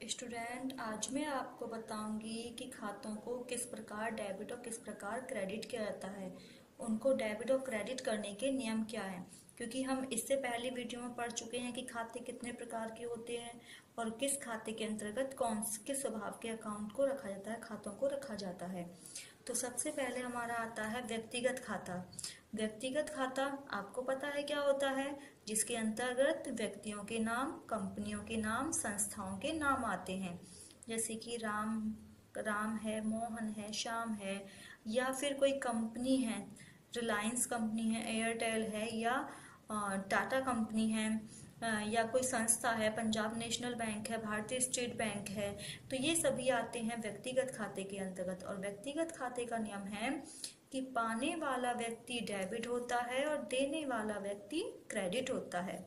Student, आज मैं आपको बताऊंगी कि खातों को किस प्रकार डेबिट और किस प्रकार क्रेडिट किया जाता है। उनको डेबिट और क्रेडिट करने के नियम क्या हैं, क्योंकि हम इससे पहले वीडियो में पढ़ चुके हैं कि खाते कितने प्रकार के होते हैं और किस खाते के अंतर्गत किस स्वभाव के अकाउंट को रखा जाता है, खातों को रखा जाता है। तो सबसे पहले हमारा आता है व्यक्तिगत खाता। व्यक्तिगत खाता आपको पता है क्या होता है, जिसके अंतर्गत व्यक्तियों के नाम, कंपनियों के नाम, संस्थाओं के नाम आते हैं। जैसे कि राम है, मोहन है, श्याम है, या फिर कोई कंपनी है, रिलायंस कंपनी है, एयरटेल है, या टाटा कंपनी है, या कोई संस्था है, पंजाब नेशनल बैंक है, भारतीय स्टेट बैंक है। तो ये सभी आते हैं व्यक्तिगत खाते के अंतर्गत। और व्यक्तिगत खाते का नियम है कि पाने वाला व्यक्ति डेबिट होता है और देने वाला व्यक्ति क्रेडिट होता है।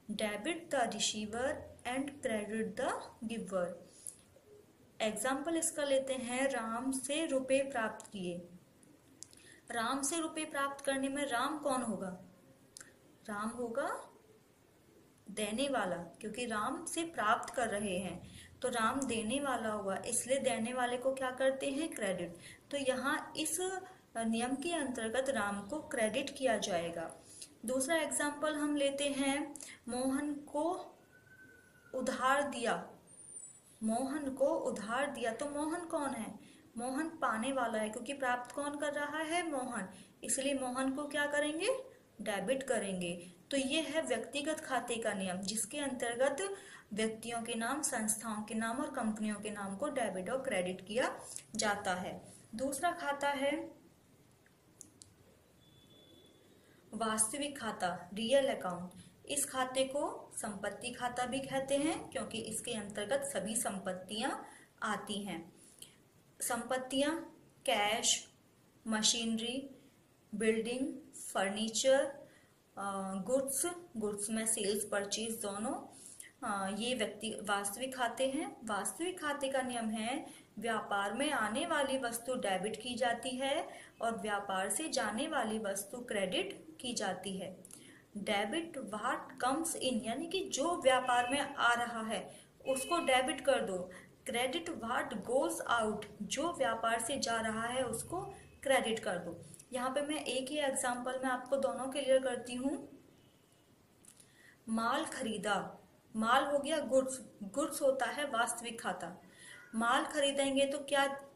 Debit the receiver and credit the giver. Example इसका लेते हैं, राम से रुपए प्राप्त किए। राम से रुपए प्राप्त करने में राम कौन होगा? राम होगा देने वाला, क्योंकि राम से प्राप्त कर रहे हैं तो राम देने वाला हुआ, इसलिए देने वाले को क्या करते हैं? क्रेडिट। तो यहाँ इस नियम के अंतर्गत राम को क्रेडिट किया जाएगा। दूसरा एग्जाम्पल हम लेते हैं, मोहन को उधार दिया। मोहन को उधार दिया, तो मोहन कौन है? मोहन पाने वाला है, क्योंकि प्राप्त कौन कर रहा है? मोहन। इसलिए मोहन को क्या करेंगे? डेबिट करेंगे। तो ये है व्यक्तिगत खाते का नियम, जिसके अंतर्गत व्यक्तियों के नाम, संस्थाओं के नाम और कंपनियों के नाम को डेबिट और क्रेडिट किया जाता है। दूसरा खाता है वास्तविक खाता, रियल अकाउंट। इस खाते को संपत्ति खाता भी कहते हैं, क्योंकि इसके अंतर्गत सभी संपत्तियां आती हैं। संपत्तियां cash, machinery, building, furniture, goods में सेल्स परचेज दोनों, ये वास्तविक खाते हैं। वास्तविक खाते का नियम है, व्यापार में आने वाली वस्तु डेबिट की जाती है और व्यापार से जाने वाली वस्तु क्रेडिट की जाती है। डेबिट व्हाट कम्स इन, यानी कि जो व्यापार में आ रहा है उसको डेबिट कर दो। क्रेडिट व्हाट गोज आउट, जो व्यापार से जा रहा है उसको क्रेडिट कर दो। यहाँ पे मैं एक ही एग्जांपल में आपको दोनों क्लियर करती हूँ। माल खरीदा, माल हो गया गुड्स, गुड्स होता है वास्तविक खाता। माल खरीदेंगे तो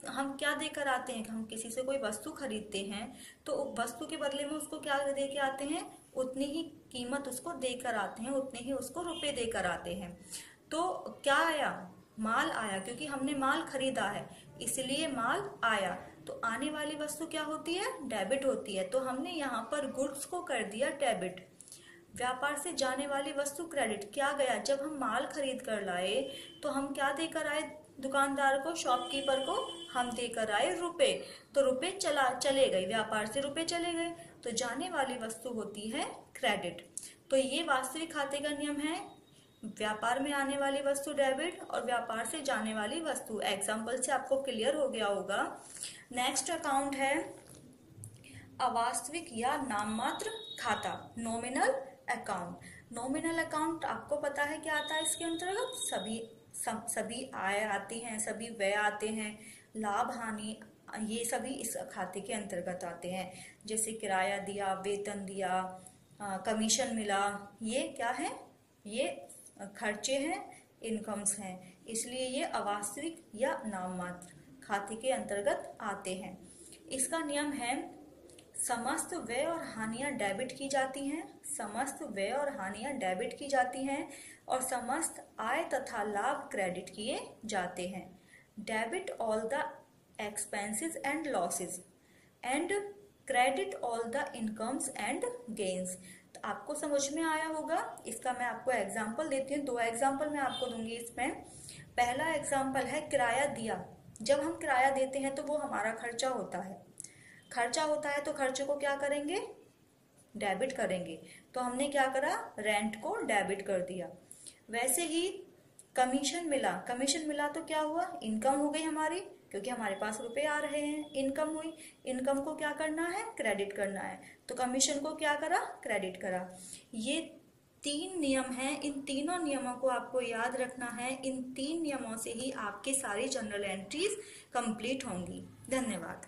हम क्या देकर आते हैं? हम किसी से कोई वस्तु खरीदते हैं तो वस्तु के बदले में उसको क्या दे के आते हैं? उतनी ही कीमत उसको देकर आते हैं, उतने ही उसको रुपए देकर आते हैं। तो क्या आया? माल आया, क्योंकि हमने माल खरीदा है इसलिए माल आया। तो आने वाली वस्तु क्या होती है? डेबिट होती है। तो हमने यहाँ पर गुड्स को कर दिया डेबिट। व्यापार से जाने वाली वस्तु क्रेडिट। क्या गया? जब हम माल खरीद कर लाए तो हम क्या देकर आए? दुकानदार को, शॉपकीपर को हम देकर आए रुपए। तो रुपए चले गए, व्यापार से रुपए चले गए, तो जाने वाली वस्तु होती है क्रेडिट। तो ये वास्तविक खाते का नियम है, व्यापार में आने वाली वस्तु डेबिट और व्यापार से जाने वाली वस्तु। एग्जाम्पल से आपको क्लियर हो गया होगा। नेक्स्ट अकाउंट है अवास्तविक या नाममात्र खाता, नॉमिनल अकाउंट। नॉमिनल अकाउंट आपको पता है क्या आता है इसके अंतर्गत? सभी आय आती हैं, सभी व्यय आते हैं, लाभ हानि, ये सभी इस खाते के अंतर्गत आते हैं। जैसे किराया दिया, वेतन दिया, कमीशन मिला, ये क्या है? ये खर्चे हैं, इनकम्स हैं, इसलिए ये अवास्तविक या नाममात्र खाते के अंतर्गत आते हैं। इसका नियम है, समस्त व्यय और हानियां डेबिट की जाती हैं, समस्त व्यय और हानियां डेबिट की जाती हैं और समस्त आय तथा लाभ क्रेडिट किए जाते हैं। Debit all the expenses and losses and credit all the incomes and gains. तो आपको समझ में आया होगा। इसका मैं आपको एग्जाम्पल देती हूँ, 2 एग्जाम्पल मैं आपको दूंगी इसमें। पहला एग्जाम्पल है किराया दिया। जब हम किराया देते हैं तो वो हमारा खर्चा होता है। खर्चा होता है तो खर्चे को क्या करेंगे? डेबिट करेंगे। तो हमने क्या करा? रेंट को डेबिट कर दिया। वैसे ही कमीशन मिला, कमीशन मिला तो क्या हुआ? इनकम हो गई हमारी, क्योंकि हमारे पास रुपए आ रहे हैं, इनकम हुई। इनकम को क्या करना है? क्रेडिट करना है। तो कमीशन को क्या करा? क्रेडिट करा। ये 3 नियम हैं, इन तीनों नियमों को आपको याद रखना है। इन 3 नियमों से ही आपकी सारी जर्नल एंट्रीज कंप्लीट होंगी। धन्यवाद।